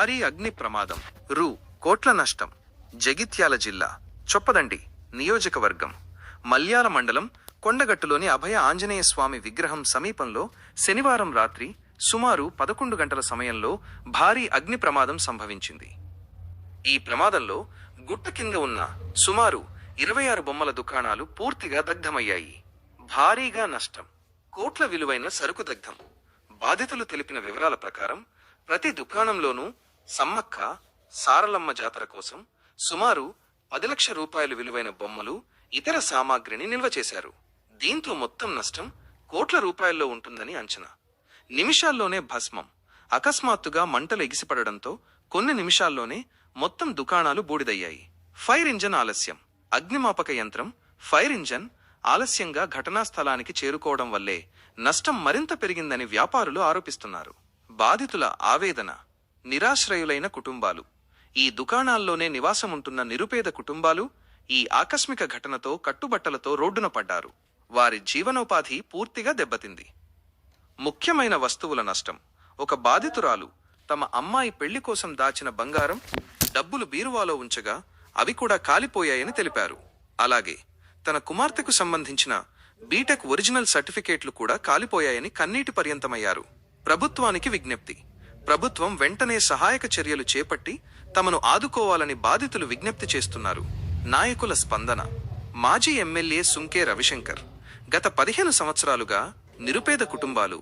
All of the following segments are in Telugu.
భారీ అగ్ని ప్రమాదం. కోట్ల నష్టం. జగిత్యాల జిల్లా చొప్పదండి నియోజకవర్గం మల్యాల మండలం కొండగట్టులోని అభయ ఆంజనేయ స్వామి విగ్రహం సమీపంలో శనివారం రాత్రి సుమారు 11 గంటల సమయంలో భారీ అగ్ని ప్రమాదం సంభవించింది. ఈ ప్రమాదంలో గుట్ట కింద ఉన్న సుమారు 26 బొమ్మల దుకాణాలు పూర్తిగా దగ్ధమయ్యాయి. భారీగా నష్టం. కోట్ల విలువైన సరుకు దగ్ధం. బాధితులు తెలిపిన వివరాల ప్రకారం ప్రతి దుకాణంలోనూ సమ్మక్క సారలమ్మ జాతర కోసం సుమారు 10 లక్షల రూపాయలు విలువైన బొమ్మలు, ఇతర సామాగ్రిని నిల్వ చేశారు. దీంతో మొత్తం నష్టం కోట్ల రూపాయల్లో ఉంటుందని అంచనా. నిమిషాల్లోనే భస్మం. అకస్మాత్తుగా మంటలు ఎగిసిపడడంతో కొన్ని నిమిషాల్లోనే మొత్తం దుకాణాలు బూడిదయ్యాయి. ఫైర్ ఇంజన్ ఆలస్యం. అగ్నిమాపక యంత్రం, ఫైర్ ఇంజన్ ఆలస్యంగా ఘటనా స్థలానికి చేరుకోవడం వల్లే నష్టం మరింత పెరిగిందని వ్యాపారులు ఆరోపిస్తున్నారు. బాధితుల ఆవేదన. నిరాశ్రయులైన కుటుంబాలు. ఈ దుకాణాల్లోనే నివాసముంటున్న నిరుపేద కుటుంబాలు ఈ ఆకస్మిక ఘటనతో కట్టుబట్టలతో రోడ్డున పడ్డారు. వారి జీవనోపాధి పూర్తిగా దెబ్బతింది. ముఖ్యమైన వస్తువుల నష్టం. ఒక బాధితురాలు తమ అమ్మాయి పెళ్లి కోసం దాచిన బంగారం, డబ్బులు బీరువాలో ఉంచగా అవి కూడా కాలిపోయాయని తెలిపారు. అలాగే తన కుమార్తెకు సంబంధించిన బీటెక్ ఒరిజినల్ సర్టిఫికేట్లు కూడా కాలిపోయాయని కన్నీటి పర్యంతమయ్యారు. ప్రభుత్వానికి విజ్ఞప్తి. ప్రభుత్వం వెంటనే సహాయక చర్యలు చేపట్టి తమను ఆదుకోవాలని బాధితులు విజ్ఞప్తి చేస్తున్నారు. నాయకుల స్పందన. మాజీ ఎమ్మెల్యే సుంకే రవిశంకర్ గత 15 సంవత్సరాలుగా నిరుపేద కుటుంబాలు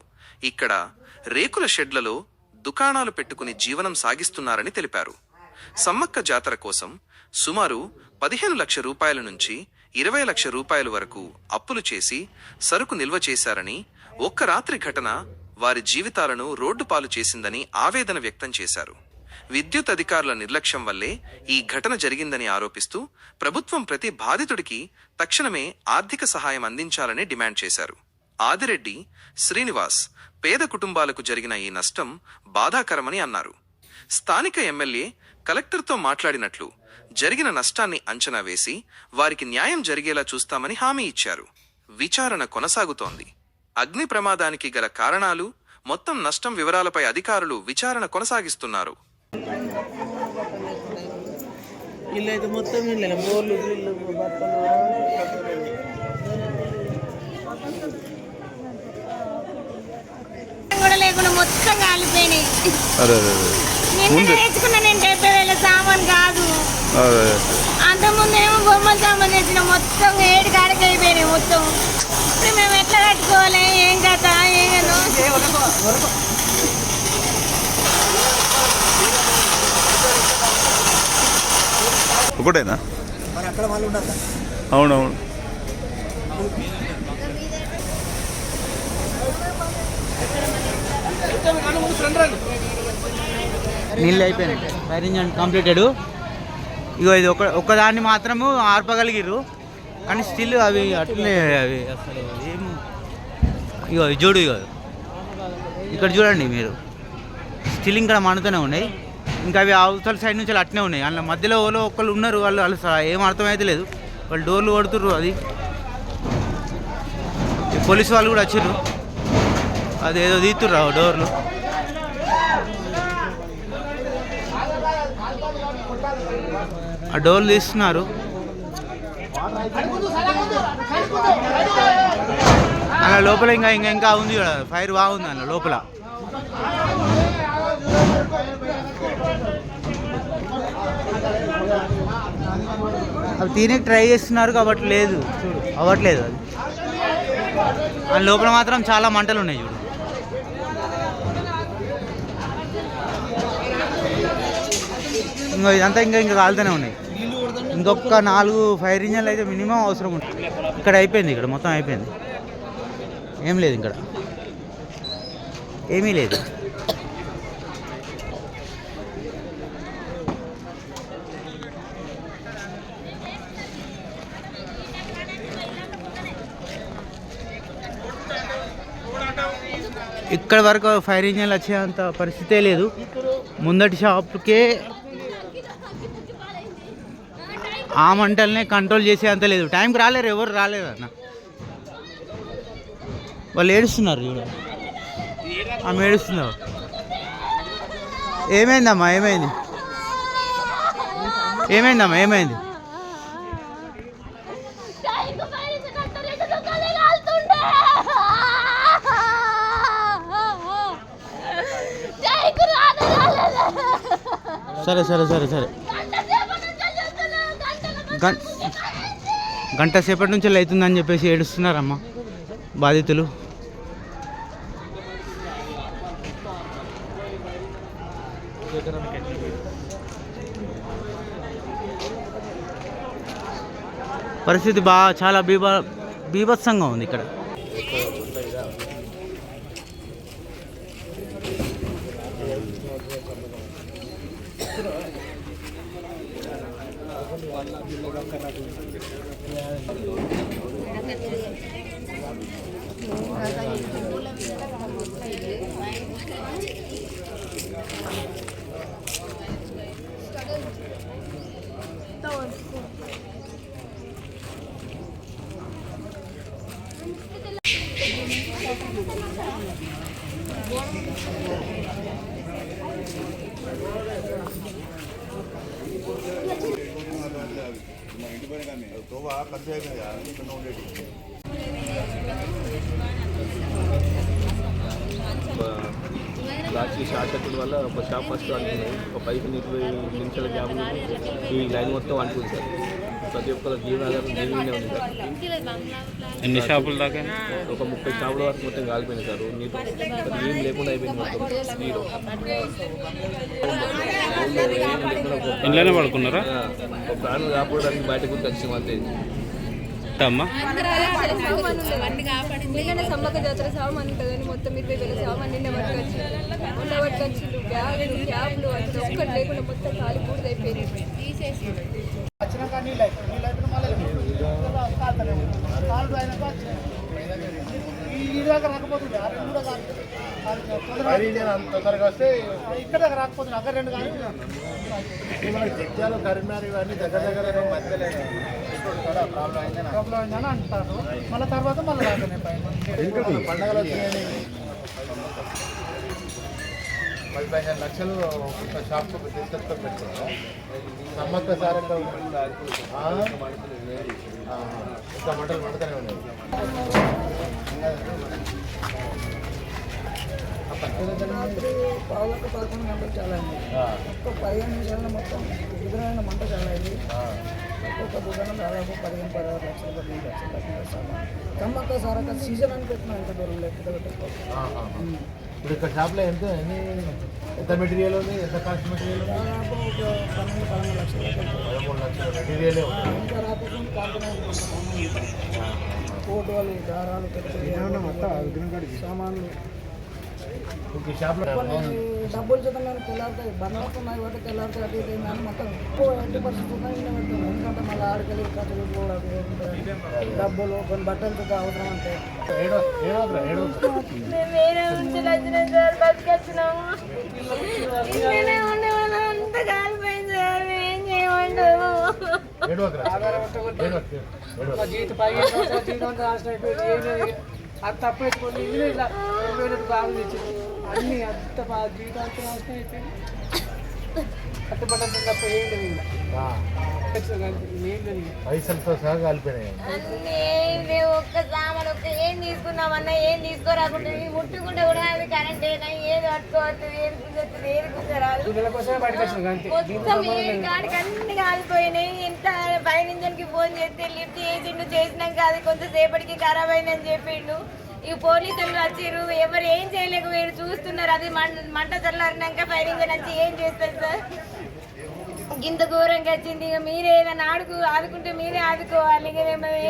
ఇక్కడ రేకుల షెడ్లలో దుకాణాలు పెట్టుకుని జీవనం సాగిస్తున్నారని తెలిపారు. సమ్మక్క జాతర కోసం సుమారు 15 లక్షల రూపాయల నుంచి 20 లక్షల రూపాయల వరకు అప్పులు చేసి సరుకు నిల్వ చేశారని, ఒక్క రాత్రి ఘటన వారి జీవితాలను రోడ్డు పాలు చేసిందని ఆవేదన వ్యక్తం చేశారు. విద్యుత్ అధికారుల నిర్లక్ష్యం వల్లే ఈ ఘటన జరిగిందని ఆరోపిస్తూ ప్రభుత్వం ప్రతి బాధితుడికి తక్షణమే ఆర్థిక సహాయం అందించాలని డిమాండ్ చేశారు. ఆదిరెడ్డి శ్రీనివాస్ పేద కుటుంబాలకు జరిగిన ఈ నష్టం బాధాకరమని అన్నారు. స్థానిక ఎమ్మెల్యే కలెక్టర్తో మాట్లాడినట్లు జరిగిన నష్టాన్ని అంచనా వేసి వారికి న్యాయం జరిగేలా చూస్తామని హామీ ఇచ్చారు. విచారణ కొనసాగుతోంది. అగ్ని ప్రమాదానికి గల కారణాలు, మొత్తం నష్టం వివరాలపై అధికారులు విచారణ కొనసాగిస్తున్నారు. మొత్తం కాలిపోయినాయి. తెచ్చుకున్నా నేను 70,000 సామాన్ కాదు. అంతకుముందేమో బొమ్మలు సామాన్ తెచ్చిన మొత్తం 7 కాడికి అయిపోయినాయి మొత్తం. ఇప్పుడు మేము ఎట్లా కట్టుకోవాలి, ఏం కథ, ఏదో ఒకటేనా? అవునవును. నీళ్ళు అయిపోయినాయి. Fire engine completed. ఇగో ఇది ఒక్కదాన్ని మాత్రము ఆర్పగలిగిర్రు, కానీ స్టిల్ అవి అట్లనే అవి అసలు ఏం. ఇగో చూడు, ఇగో ఇక్కడ చూడండి మీరు, స్టిల్ ఇంకా మండుతూనే ఉన్నాయి. ఇంకా అవి అవతల సైడ్ నుంచి అట్నే ఉన్నాయి. అందులో మధ్యలో ఓలో ఒక్కళ్ళు ఉన్నారు, వాళ్ళు ఏం అర్థమైతే లేదు. వాళ్ళు డోర్లు కొడుతుర్రు. అది పోలీసు వాళ్ళు కూడా వచ్చిర్రు, అదేదో తీస్తుర్రు డోర్లు. ఆ డోర్లు తీస్తున్నారు. అలా లోపల ఇంకా ఉంది కదా, ఫైర్ బాగుంది అలా లోపల. అవి తినే ట్రై చేస్తున్నారు కాబట్టి లేదు, చూడు అవ్వట్లేదు. అది ఆ లోపల మాత్రం చాలా మంటలు ఉన్నాయి చూడు. ఇదంతా ఇంకా కాలుతూనే ఉన్నాయి. ఇంకొక 4 ఫైర్ ఇంజన్లు అయితే మినిమం అవసరం ఉంటుంది. ఇక్కడ అయిపోయింది, ఇక్కడ మొత్తం అయిపోయింది. ఏం లేదు, ఇక్కడ ఏమీ లేదు. ఇక్కడ వరకు ఫైర్ ఇంజన్లు వచ్చేంత పరిస్థితే లేదు. ముందటి షాప్కే ఆ మంటల్నే కంట్రోల్ చేసేంత లేదు. టైంకి రాలేరు, ఎవరు రాలేరు అన్న. వాళ్ళు ఏడుస్తున్నారు చూడ, ఆమె ఏడుస్తున్నారు. ఏమైందమ్మా ఏమైంది? ఏమైందమ్మా ఏమైంది? సరే సరే సరే సరే గంట సేపటి నుంచి అవుతుందని చెప్పేసి ఏడుస్తున్నారమ్మా బాధితులు. పరిస్థితి చాలా బీభత్సంగా ఉంది ఇక్కడ. లాస్ట్ షార్ట్ సర్క్యూట్ వల్ల ఒక షాప్ ఫస్ట్ అనుకున్నాయి. ఒక 15-20 నిమిషాల గ్యాప్లో ఈ లైన్ మొత్తం అనుకుంది సార్. ప్రతి ఒక్కరు జీవనాధారం జీవనే ఉంది సార్. ఎన్ని షాపులు దాకా? ఒక 30 షాపుల వరకు మొత్తం కాలిపోయింది సార్. నీరు ఏం లేకుండా అయిపోయింది మొత్తం నీరు. ఇంట్లోనే పడుకున్నారా? ఒక ప్రాణం కాపాడడానికి బయటకు వచ్చి అంతే. అమ్మా సమ్మక్క జాతర సామాన్ ఉంటుందని మొత్తం 20,000 సామాన్ నిన్న పట్టుకొచ్చిండు. క్యాబ్లు అసలు ఒక్కటి లేకుండా మొత్తం ఖాళీ పూర్తి అయిపోయింది. తొందరగా వస్తే ఇక్కడ రాకపోతుంది. అక్కడ 2 కానీ జగ్జాలు కరీంనగర్ ఇవన్నీ దగ్గర మధ్యలో ప్రాబ్లం అయిందని అంటారు. మళ్ళీ తర్వాత మళ్ళీ రాకనే పండుగలు వచ్చినాయని 10-15 లక్షలు ఒక షాప్కు తీసుకొచ్చుకొని పెట్టుకున్నాం. సమ్మక్క సారంగా ఇంకా మంటలు మండుతూనే ఉన్నాయి. పావులకు 11 గంటలు చాలా అయింది. ఒక 15 నిమిషాల మొత్తం ఉగ్రమైన మంట చాలా అయింది. ఒక్కొక్క దుకాణం దాదాపు 15-16 లక్షలు 15 లక్షలు. సమ్మక్క సారక్క సీజన్ అని పెట్టిన ఎంత దూరం లెక్క పెట్టుకోవాలి. ఇప్పుడు ఇక్కడ షాప్లో ఎంత మెటీరియల్ ఉంది? ఎంత కాస్ట్ మెటీరియల్ ఉంది? దాదాపు ఒక 12-13 లక్షలు 13 లక్షల మెటీరియలే ఉంది. ఇంకా రాకపోతే కాంపనైజ్ ఫోటోలు దారాలు సామాన్లు డబ్బులు చూద్దాం తెల్లారుతాయి. బండ్లకు ఉన్నాయి కాబట్టి తెల్లారుతాయి. అటు ఇటు కానీ మొత్తం ఎక్కువ 80% ఉన్నాయి. ఎందుకంటే మళ్ళీ ఆడికెళ్ళి ఖర్చులు కూడా డబ్బులు కొన్ని బట్టలు చూద్దాం అవసరం అంటే వేరే నుంచి వచ్చినాం సార్. బస్కి వచ్చినాము. ఇక్కడే ఉండేవాళ్ళం. అంతా కాలిపోయింది సార్. ఏం చేయమంటారు? జీతం అది తప్పెట్టుకొని ఇల్లు ఇలా 20,000 బాగా తెచ్చింది. అన్నీ అంత జీవితానికి నాశనం అయిపోయింది. కట్టుబడ్డంతో తప్ప ఏం లేదు. పైసలతో సహా కాలిపోయినాయి. అన్నీ ఒక్క సామాన్ ఒక్క ఏం తీసుకున్నామన్నా ఏం తీసుకోరాకుండా ముట్టుకుంటే కూడా అది కరెంట్ అయినా ఏది పట్టుకోవచ్చు ఏది కూర్చోవచ్చు ఏది కూర్చోరాదు. మొత్తం ఏడు కాడికి అన్ని కాలిపోయినాయి. ఇంత ఫైర్ ఇంజన్కి ఫోన్ చేస్తే లిఫ్ట్ చేసిండు. చేసినాక అది కొంతసేపటికి ఖరాబ్ అయిందని చెప్పిండు. ఈ పోలీసులు వచ్చిర్రు. ఎవరు ఏం చేయలేకపోయారు చూస్తున్నారు. అది మంట చల్లారినాక ఫైర్ ఇంజన్ వచ్చి ఏం చేస్తారు సార్? ఇంత ఘోరంగా వచ్చింది. ఇక మీరే ఏదైనా ఆదుకుంటే మీరే ఆదుకోవాలి. ఇక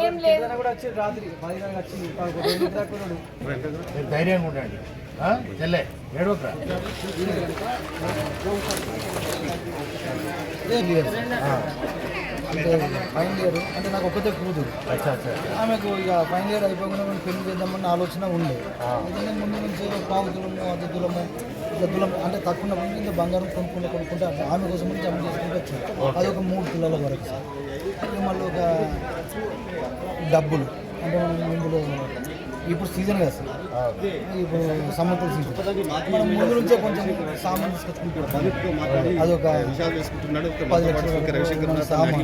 ఏం లేదు. ధైర్యంగా ఉండండి. చెల్లె ఏడవకరా. అంటే ఫైనల్ ఇయర్ అంటే నాకు ఒక్కతే కూతురు. ఆమెకు ఇక ఫైనల్ ఇయర్ అయిపోకుండా మేము పెళ్లి చేద్దామన్న ఆలోచన ఉండే. ఎందుకంటే ముందు నుంచి పావుతులము అతిథులము గద్దులం అంటే తక్కువ ఇంత బంగారం కొనుక్కుంటే ఆమె కోసం జమ చేసుకుంటూ వచ్చాను. అది ఒక 3 తులాల వరకు సార్. మళ్ళీ ఒక డబ్బులు అంటే మనం ఇందులో ఇప్పుడు సీజన్ కదా సార్. ఇప్పుడు సమ్మతులు సీజన్ మనం ముందు నుంచే కొంచెం సామాన్ తీసుకొచ్చుకుంటాం. అదొక 10 లక్షల సామాన్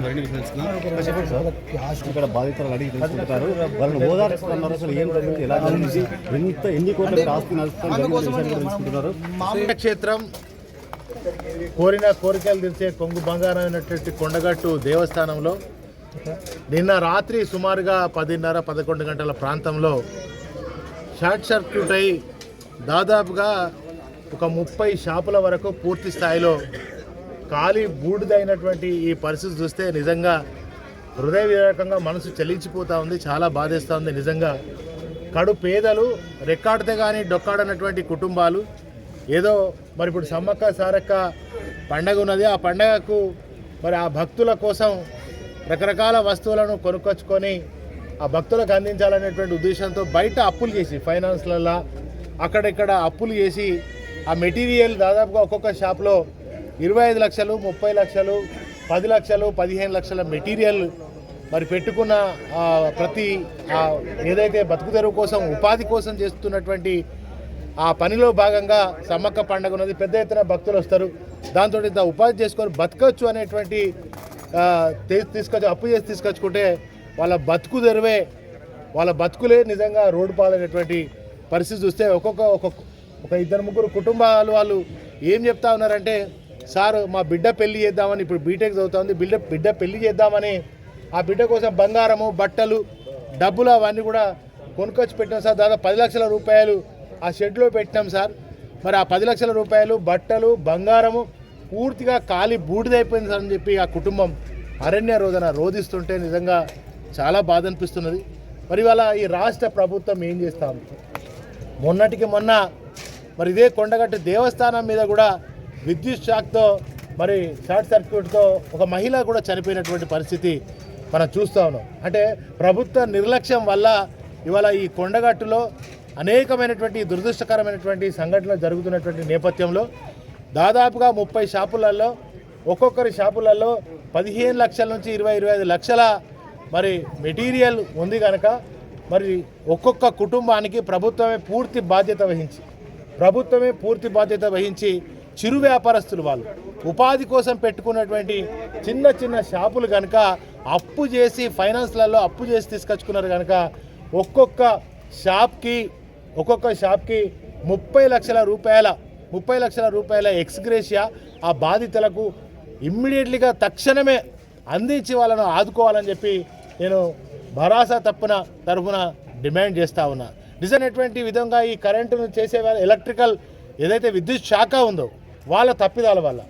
ఇక్కడ బాధితులు అడిగి తెలుసుకుంటారు, వాళ్ళని ఓదార్చుతున్నారు. అసలు ఏం జరిగింది, ఎలా జరిగింది, ఎన్ని కోట్ల ఆస్తి తెలుసుకుంటున్నారు. క్షేత్రం కోరిన కోరికలు తీర్చే కొంగు బంగారం అయినటువంటి కొండగట్టు దేవస్థానంలో నిన్న రాత్రి సుమారుగా 10:30-11 గంటల ప్రాంతంలో షార్ట్ సర్క్యూట్ అయి దాదాపుగా ఒక 30 షాపుల వరకు పూర్తి స్థాయిలో ఖాళీ బూడిదైనటువంటి ఈ పరిస్థితి చూస్తే నిజంగా హృదయ వివేకంగా మనసు చలించిపోతూ ఉంది. చాలా బాధేస్తూ ఉంది. నిజంగా కడు పేదలు, రెక్కాడితే కానీ డొక్కాడనటువంటి కుటుంబాలు, ఏదో మరి ఇప్పుడు సమ్మక్క సారక్క పండగ ఉన్నది, ఆ పండగకు మరి ఆ భక్తుల కోసం రకరకాల వస్తువులను కొనుక్కొచ్చుకొని ఆ భక్తులకు అందించాలనేటువంటి ఉద్దేశంతో బయట అప్పులు చేసి ఫైనాన్స్లలో అక్కడిక్కడ అప్పులు చేసి ఆ మెటీరియల్ దాదాపుగా ఒక్కొక్క షాప్లో 25 లక్షలు, 30 లక్షలు, 10 లక్షలు, 15 లక్షల మెటీరియల్ మరి పెట్టుకున్న ప్రతి ఏదైతే బతుకు తెరువు కోసం ఉపాధి కోసం చేస్తున్నటువంటి ఆ పనిలో భాగంగా సమ్మక్క పండుగ ఉన్నది. పెద్ద ఎత్తున భక్తులు వస్తారు, దాంతో ఇంత ఉపాధి చేసుకొని బతకచ్చు అనేటువంటి తీసుకొచ్చి అప్పు చేసి తీసుకొచ్చుకుంటే వాళ్ళ బతుకు తెరువే, వాళ్ళ బతుకులే నిజంగా రోడ్డు పాలైనటువంటి పరిస్థితి చూస్తే ఒక 2-3 కుటుంబాలు వాళ్ళు ఏం చెప్తా ఉన్నారంటే, సార్ మా బిడ్డ పెళ్లి చేద్దామని, ఇప్పుడు బీటెక్ చదువుతుంది, బిడ్డ పెళ్లి చేద్దామని ఆ బిడ్డ కోసం బంగారము, బట్టలు, డబ్బులు అవన్నీ కూడా కొనుక్కొచ్చి పెట్టాం సార్. దాదాపు 10 లక్షల రూపాయలు ఆ షెడ్లో పెట్టినాం సార్. మరి ఆ 10 లక్షల రూపాయలు, బట్టలు, బంగారము పూర్తిగా ఖాళీ బూడిదైపోయింది సార్ అని చెప్పి ఆ కుటుంబం అరణ్య రోదన రోధిస్తుంటే నిజంగా చాలా బాధ అనిపిస్తున్నది. మరి ఇవాళ ఈ రాష్ట్ర ప్రభుత్వం ఏం చేస్తాం, మొన్నటికి మొన్న మరి ఇదే కొండగట్టు దేవస్థానం మీద కూడా విద్యుత్ షాక్తో మరి షార్ట్ సర్క్యూట్తో ఒక మహిళ కూడా చనిపోయినటువంటి పరిస్థితి మనం చూస్తూ ఉన్నాం. అంటే ప్రభుత్వ నిర్లక్ష్యం వల్ల ఇవాళ ఈ కొండగట్టులో అనేకమైనటువంటి దురదృష్టకరమైనటువంటి సంఘటనలు జరుగుతున్నటువంటి నేపథ్యంలో దాదాపుగా 30 షాపులలో ఒక్కొక్కరి షాపులలో 15 లక్షల నుంచి 20-25 లక్షల మరి మెటీరియల్ ఉంది కనుక మరి ఒక్కొక్క కుటుంబానికి ప్రభుత్వమే పూర్తి బాధ్యత వహించి చిరు వ్యాపారస్తులు వాళ్ళు ఉపాధి కోసం పెట్టుకున్నటువంటి చిన్న చిన్న షాపులు కనుక అప్పు చేసి ఫైనాన్స్లలో అప్పు చేసి తీసుకొచ్చుకున్నారు కనుక ఒక్కొక్క షాప్కి 30 లక్షల రూపాయల ఎక్స్గ్రేషియా ఆ బాధితులకు ఇమ్మీడియట్లీగా తక్షణమే అందించి వాళ్ళను ఆదుకోవాలని చెప్పి నేను భరోసా తరఫున డిమాండ్ చేస్తూ ఉన్నా. నిజమైనటువంటి విధంగా ఈ కరెంటును చేసే ఎలక్ట్రికల్ ఏదైతే విద్యుత్ శాఖ ఉందో వాళ్ళ తప్పిదాల వల్ల,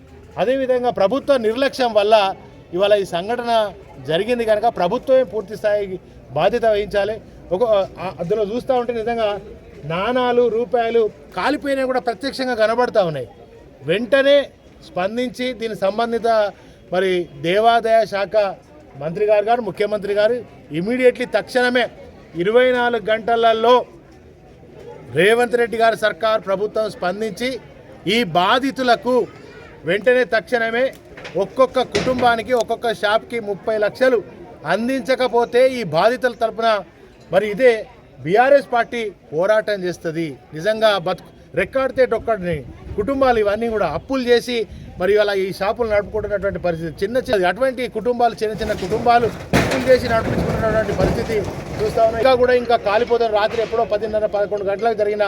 అదేవిధంగా ప్రభుత్వ నిర్లక్ష్యం వల్ల ఇవాళ ఈ సంఘటన జరిగింది కనుక ప్రభుత్వమే పూర్తి స్థాయి బాధ్యత వహించాలి. అందులో చూస్తూ ఉంటే నిజంగా నాణాలు, రూపాయలు కాలిపోయినవి కూడా ప్రత్యక్షంగా కనబడుతూ ఉన్నాయి. వెంటనే స్పందించి దీని సంబంధిత మరి దేవాదాయ శాఖ మంత్రి గారు ముఖ్యమంత్రి గారు ఇమీడియట్లీ తక్షణమే 24 గంటలలో రేవంత్ రెడ్డి గారి సర్కార్ ప్రభుత్వం స్పందించి ఈ బాధితులకు వెంటనే తక్షణమే ఒక్కొక్క కుటుంబానికి ఒక్కొక్క షాప్కి 30 లక్షలు అందించకపోతే ఈ బాధితుల తరపున మరి ఇదే బీఆర్ఎస్ పార్టీ పోరాటం చేస్తుంది. నిజంగా రెక్కాడితే డొక్కడిని కుటుంబాలు ఇవన్నీ కూడా అప్పులు చేసి మరి అలా ఈ షాపులు నడుపుకుంటున్నటువంటి పరిస్థితి, అటువంటి కుటుంబాలు చిన్న కుటుంబాలు అప్పులు చేసి నడిపించుకుంటున్నటువంటి పరిస్థితి చూస్తా ఉన్నాం. ఇంకా కాలిపోతున్నారు. రాత్రి ఎప్పుడో 10:30-11 గంటలకు జరిగిన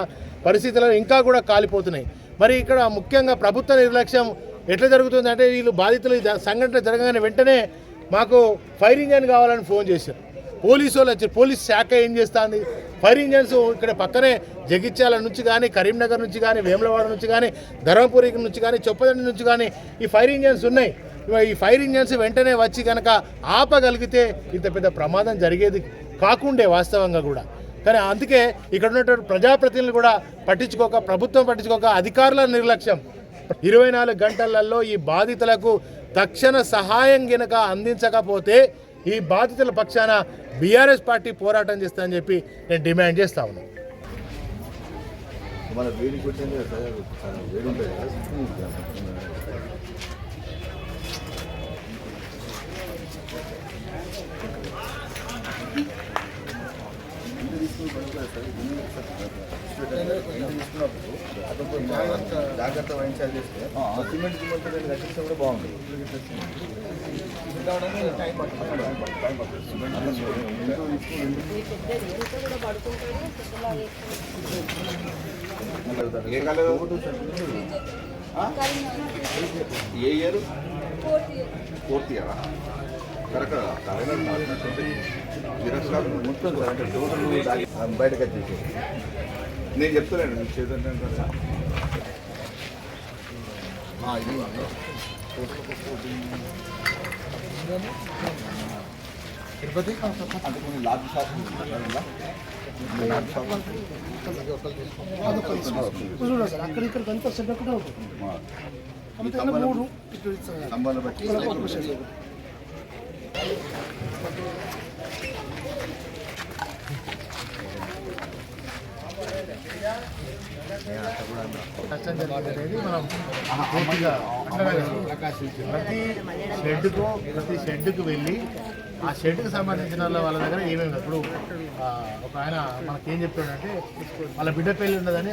పరిస్థితుల్లో ఇంకా కూడా కాలిపోతున్నాయి. మరి ఇక్కడ ముఖ్యంగా ప్రభుత్వ నిర్లక్ష్యం ఎట్లా జరుగుతుంది అంటే, వీళ్ళు బాధితులు సంఘటన జరగగానే వెంటనే మాకు ఫైర్ ఇంజన్ కావాలని ఫోన్ చేశారు. పోలీసు వాళ్ళు వచ్చారు. పోలీస్ శాఖ ఏం చేస్తుంది, ఫైర్ ఇంజన్స్ ఇక్కడ పక్కనే జగిత్యాల నుంచి కానీ, కరీంనగర్ నుంచి కానీ, వేములవాడ నుంచి కానీ, ధర్మపురి నుంచి కానీ, చొప్పదండి నుంచి కానీ ఈ ఫైర్ ఇంజన్స్ ఉన్నాయి. ఈ ఫైర్ ఇంజన్స్ వెంటనే వచ్చి కనుక ఆపగలిగితే ఇంత పెద్ద ప్రమాదం జరిగేది కాకుండే వాస్తవంగా కూడా. కానీ అందుకే ఇక్కడ ఉన్నటువంటి ప్రజాప్రతినిధులు కూడా ప్రభుత్వం పట్టించుకోక అధికారుల నిర్లక్ష్యం 24 గంటలలో ఈ బాధితులకు తక్షణ సహాయం గనక అందించకపోతే ఈ బాధితుల పక్షాన బీఆర్ఎస్ పార్టీ పోరాటం చేస్తానని చెప్పి నేను డిమాండ్ చేస్తా ఉన్నాను. జాగ్రత్త వహించాలి చేస్తే సిమెంట్ సిమెంట్ నేను కట్టిస్తే కూడా బాగుంది. టైం పడుతుంది. ఏ కాలేదు ఏ ఇయర్? 4th year. కరెక్ట్ మొత్తం టోటల్ బయటకు వచ్చేసి నేను చెప్తున్నాను మీకు చేద్దాం. ఇది తిరుపతి అంటే కొన్ని లార్జ్ షాప్ అక్కడ ఇక్కడ అంతా సెటప్ కూడా ఉంటుంది. సంబంధం బట్టి అనేది మనం పూర్తిగా ప్రతి షెడ్కు వెళ్ళి ఆ షెడ్కి సంబంధించిన వాళ్ళ దగ్గర ఏమేమి ఇప్పుడు ఒక ఆయన మనకేం చెప్తాడంటే వాళ్ళ బిడ్డ పెళ్ళి ఉన్నదని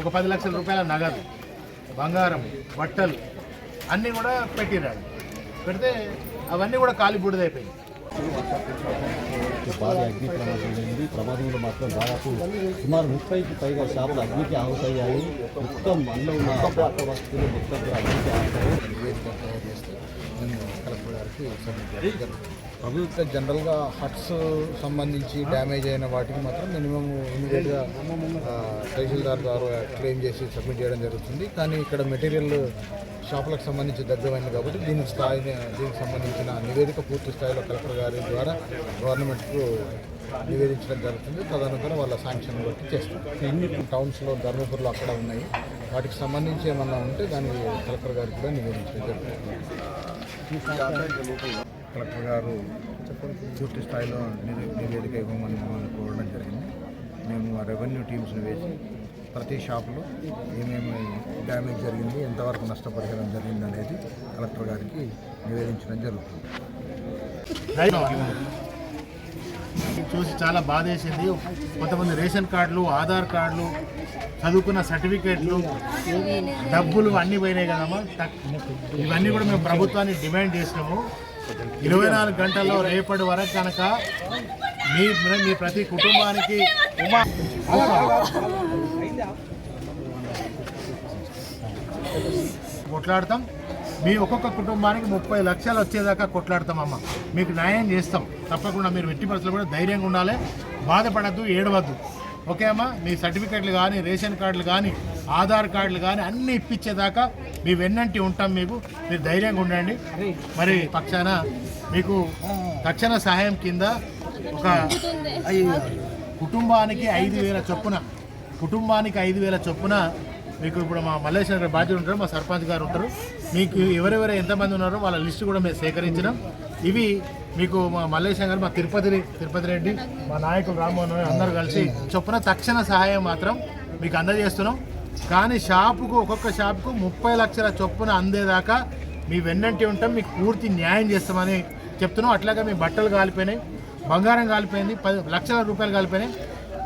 ఒక 10 లక్షల రూపాయల నగదు, బంగారం, బట్టలు అన్నీ కూడా పెట్టిరాడు. పెడితే అవన్నీ కూడా కాలి బూడిదైపోయింది. భారీ అగ్ని ప్రమాదం జరిగింది. ప్రమాదంలో మాత్రం దాదాపు సుమారు 30కి పైగా షాపులు అగ్నికి ఆహుతయ్యాయి. మొత్తం అందులో ఉన్న పాత వస్తువులు మొత్తం అగ్నికి ఆహుతయ్యాయి. కలెక్టర్ గారికి ప్రభుత్వ జనరల్గా హట్స్ సంబంధించి డ్యామేజ్ అయిన వాటికి మాత్రం మినిమం ఇమీడియట్గా తహసీల్దార్ ద్వారా క్లెయిమ్ చేసి సబ్మిట్ చేయడం జరుగుతుంది. కానీ ఇక్కడ మెటీరియల్ షాపులకు సంబంధించి దగ్గరైంది కాబట్టి దీనికి సంబంధించిన నివేదిక పూర్తి స్థాయిలో కలెక్టర్ గారి ద్వారా గవర్నమెంట్కు నివేదించడం జరుగుతుంది. తదనంతరం వాళ్ళ శాంక్షన్ బట్టి చేస్తారు. ఎన్ని టౌన్స్లో ధర్మపురిలో అక్కడ ఉన్నాయి, వాటికి సంబంధించి ఏమన్నా ఉంటే దాన్ని కలెక్టర్ గారికి కూడా నివేదించడం జరుగుతుంది. కలెక్టర్ గారు పూర్తి స్థాయిలో నివేదిక ఇవ్వమని మమ్మల్ని కోరడం జరిగింది. మేము ఆ రెవెన్యూ టీమ్స్ని వేసి ప్రతి షాపులో ఏమేమి డ్యామేజ్ జరిగింది, ఎంతవరకు నష్టపరిహారం జరిగింది అనేది కలెక్టర్ గారికి నివేదించడం జరుగుతుంది. చూసి చాలా బాధేసింది. కొంతమంది రేషన్ కార్డులు, ఆధార్ కార్డులు, చదువుకున్న సర్టిఫికేట్లు, డబ్బులు అన్నీ పోయినాయి కదమ్మా. ఇవన్నీ కూడా మేము ప్రభుత్వాన్ని డిమాండ్ చేసినాము. 24 గంటల్లో రేపటి వరకు కనుక మీ ప్రతి కుటుంబానికి కొట్లాడతాం. మీ ఒక్కొక్క కుటుంబానికి 30 లక్షలు వచ్చేదాకా కొట్లాడతామమ్మా. మీకు న్యాయం చేస్తాం తప్పకుండా. మీరు ఎట్టి పరిస్థితుల్లో కూడా ధైర్యంగా ఉండాలి, బాధపడద్దు, ఏడవద్దు. ఓకే అమ్మా. మీ సర్టిఫికెట్లు కానీ, రేషన్ కార్డులు కానీ, ఆధార్ కార్డులు కానీ అన్నీ ఇప్పించేదాకా మీ వెన్నంటి ఉంటాం. మీరు ధైర్యంగా ఉండండి. మరి పక్షాన మీకు తక్షణ సహాయం కింద ఒక కుటుంబానికి 5,000 చొప్పున మీకు ఇప్పుడు మా మల్లేశ్వర గారు బాధ్యత ఉంటారు, మా సర్పంచ్ గారు ఉంటారు. మీకు ఎవరెవరు ఎంతమంది ఉన్నారో వాళ్ళ లిస్టు కూడా మేము సేకరించినాం. ఇవి మీకు మా మల్లేశ్వర గారు, మా తిరుపతి రెడ్డి, మా నాయకులు రామ్మోహన్ అందరూ కలిసి చొప్పున తక్షణ సహాయం మాత్రం మీకు అందజేస్తున్నాం. కానీ ఒక్కొక్క షాపుకు 30 లక్షల చొప్పున అందేదాకా మీ వెన్నంటి ఉంటాం, మీకు పూర్తి న్యాయం చేస్తామని చెప్తున్నాం. అట్లాగే మీ బట్టలు కాలిపోయినాయి, బంగారం కాలిపోయింది, 10 లక్షల రూపాయలు కాలిపోయినాయి.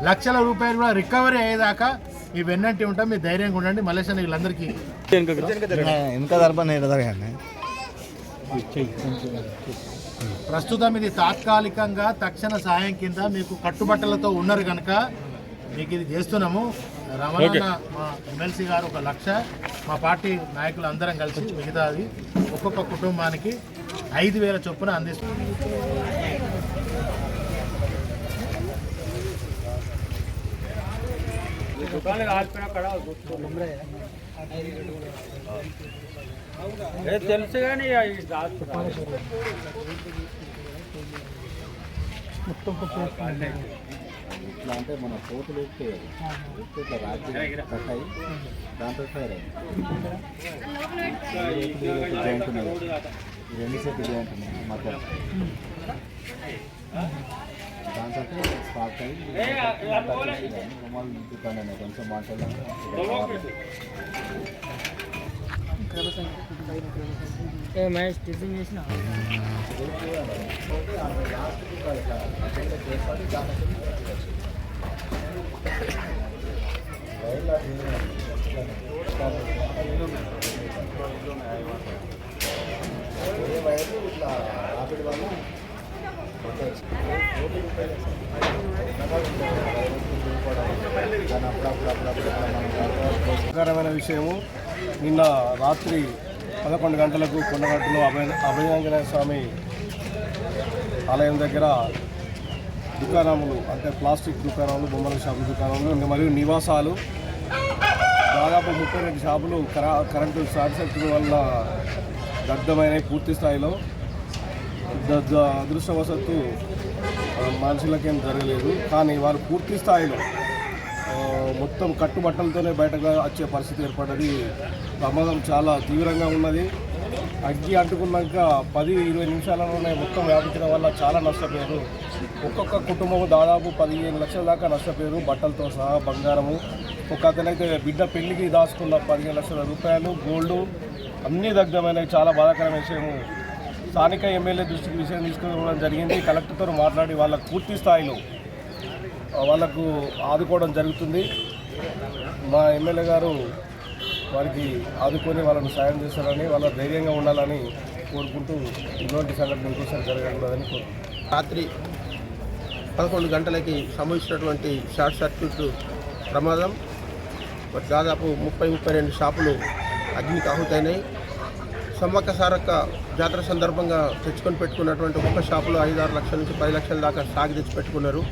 లక్షల రూపాయలు కూడా రికవరీ అయ్యేదాకా మీ వెన్నంటి ఉంటాం. మీరు ధైర్యంగా ఉండండి. మల్లేశ్వర వీళ్ళందరికీ ప్రస్తుతం ఇది తాత్కాలికంగా తక్షణ సహాయం కింద మీకు కట్టుబట్టలతో ఉన్నారు కనుక మీకు ఇది చేస్తున్నాము. రమణ మా ఎమ్మెల్సీ గారు 1 లక్ష, మా పార్టీ నాయకులు అందరం కలిసి మిగతాది ఒక్కొక్క కుటుంబానికి 5,000 చొప్పున అందిస్తున్నాం. తెలుసు కానీ ఇట్లా అంటే మన కోతులు ఇట్లా రాత్రి కట్టాయి, దాంతో ఫైర్ అయ్యి జాయింట్ ఉన్నాయి, 2 సెట్ జాయింట్ ఉన్నాయి మధ్య, దాంతో స్పార్క్ అయ్యి కొంచెం మాట్లాడాలి. మ్యాచ్ టీచింగ్ చేసిన లాస్ట్ ప్రధానమైన విషయము నిన్న రాత్రి 11 గంటలకు కొండగట్టులో అభయాంజనేయ స్వామి ఆలయం దగ్గర దుకాణములు అంటే ప్లాస్టిక్ దుకాణాలు, బొమ్మల షాపు దుకాణాలు మరియు నివాసాలు దాదాపు 32 షాపులు కరెంటు షార్ట్ సర్క్యూట్ వల్ల దగ్ధమైనవి పూర్తి స్థాయిలో. అదృష్టవశాత్తు మనుషులకేం జరగలేదు, కానీ వారు పూర్తి స్థాయిలో మొత్తం కట్టుబట్టలతోనే బయటకు వచ్చే పరిస్థితి ఏర్పడ్డది. ప్రమాదం చాలా తీవ్రంగా ఉన్నది. అగ్గి అంటుకున్నాక 10-20 నిమిషాలలోనే మొత్తం వ్యాపించడం వల్ల చాలా నష్టపోయారు. ఒక్కొక్క కుటుంబం దాదాపు 15 లక్షల దాకా నష్టపోయారు, బట్టలతో సహా, బంగారము. ఒక అతనైతే బిడ్డ పెళ్లికి దాచుకున్న 15 లక్షల రూపాయలు, గోల్డు అన్నీ దగ్ధమైనవి. చాలా బాధాకరమైన విషయము. స్థానిక ఎమ్మెల్యే దృష్టికి విషయం తీసుకోవడం జరిగింది. కలెక్టర్తో మాట్లాడి వాళ్ళకు పూర్తి స్థాయిలో వాళ్ళకు ఆదుకోవడం జరుగుతుంది. మా ఎమ్మెల్యే గారు వారికి ఆదుకొని వాళ్ళను సాయం చేస్తారని, వాళ్ళ ధైర్యంగా ఉండాలని కోరుకుంటూ ఇటువంటి సంఘటన ఇంకోసారి జరగకూడదని కోరుకుంటున్నాను. రాత్రి 11 గంటలకి సంభవించినటువంటి షార్ట్ సర్క్యూట్ ప్రమాదం దాదాపు 30-32 షాపులు అగ్నికి ఆహుతైనాయి. సమ్మక్క సారక్క జాతర సందర్భంగా తెచ్చుకొని పెట్టుకున్నటువంటి ఒక్కొక్క షాపులో 5-6 లక్షల నుంచి 10 లక్షల దాకా స్టాక్ తెచ్చి పెట్టుకున్నారు.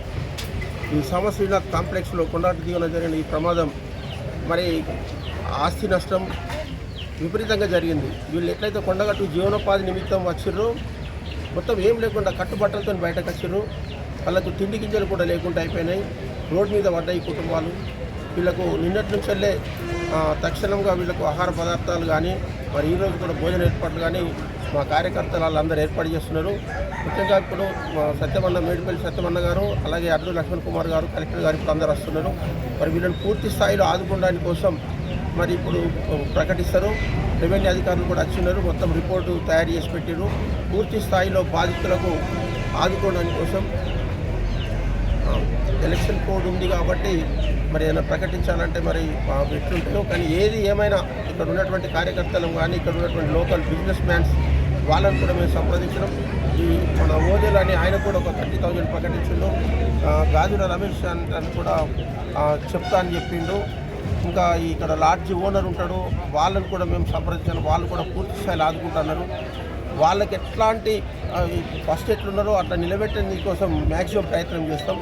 ఈ శ్రీనాథ్ కాంప్లెక్స్లో కొండగట్టు దిగువన జరిగిన ఈ ప్రమాదం మరి ఆస్తి నష్టం విపరీతంగా జరిగింది. వీళ్ళు ఎట్లయితే కొండగట్టు జీవనోపాధి నిమిత్తం వచ్చిర్రో మొత్తం ఏం లేకుండా కట్టుబట్టలతో బయటకు వచ్చిర్రు. వాళ్ళకు తిండి గింజలు కూడా లేకుండా అయిపోయినాయి. రోడ్డు మీద పడ్డాయి కుటుంబాలు. వీళ్ళకు నిన్నటి నుంచెల్లే తక్షణంగా వీళ్ళకు ఆహార పదార్థాలు కానీ మరి ఈరోజు కూడా భోజన ఏర్పాట్లు కానీ మా కార్యకర్తలు వాళ్ళందరూ ఏర్పాటు చేస్తున్నారు. ముఖ్యంగా ఇప్పుడు సత్యమన్న మేడిపల్లి సత్యమన్న గారు, అలాగే అర్జు లక్ష్మణ్ కుమార్ గారు, కలెక్టర్ గారు ఇప్పుడు అందరూ వస్తున్నారు. మరి వీళ్ళని పూర్తి స్థాయిలో ఆదుకోవడానికి కోసం మరి ఇప్పుడు ప్రకటిస్తారు. రెవెన్యూ అధికారులు కూడా వచ్చిన్నారు, మొత్తం రిపోర్టు తయారు చేసి పెట్టారు. పూర్తి స్థాయిలో బాధితులకు ఆదుకోవడానికి కోసం ఎలక్షన్ కోడ్ ఉంది కాబట్టి మరి ఏదైనా ప్రకటించాలంటే మరి ఎట్లుంటాయో, కానీ ఏది ఏమైనా ఇక్కడ ఉన్నటువంటి కార్యకర్తలు కానీ ఇక్కడ ఉన్నటువంటి లోకల్ బిజినెస్ మ్యాన్స్ వాళ్ళని కూడా మేము సంప్రదించడం. ఈ మన ఓజల్ అని ఆయన కూడా ఒక 30,000 ప్రకటించిండు. గాజుల రమేష్ అని కూడా చెప్తా అని చెప్పిండు. ఇంకా ఇక్కడ లాడ్జి ఓనర్ ఉంటాడు, వాళ్ళని కూడా మేము సంప్రదించాను. వాళ్ళు కూడా పూర్తి స్థాయిలో ఆదుకుంటున్నారు. వాళ్ళకి ఎట్లాంటి ఫస్ట్ ఎట్లున్నారో అట్లా నిలబెట్టేందుకు కోసం మ్యాక్సిమం ప్రయత్నం చేస్తాం.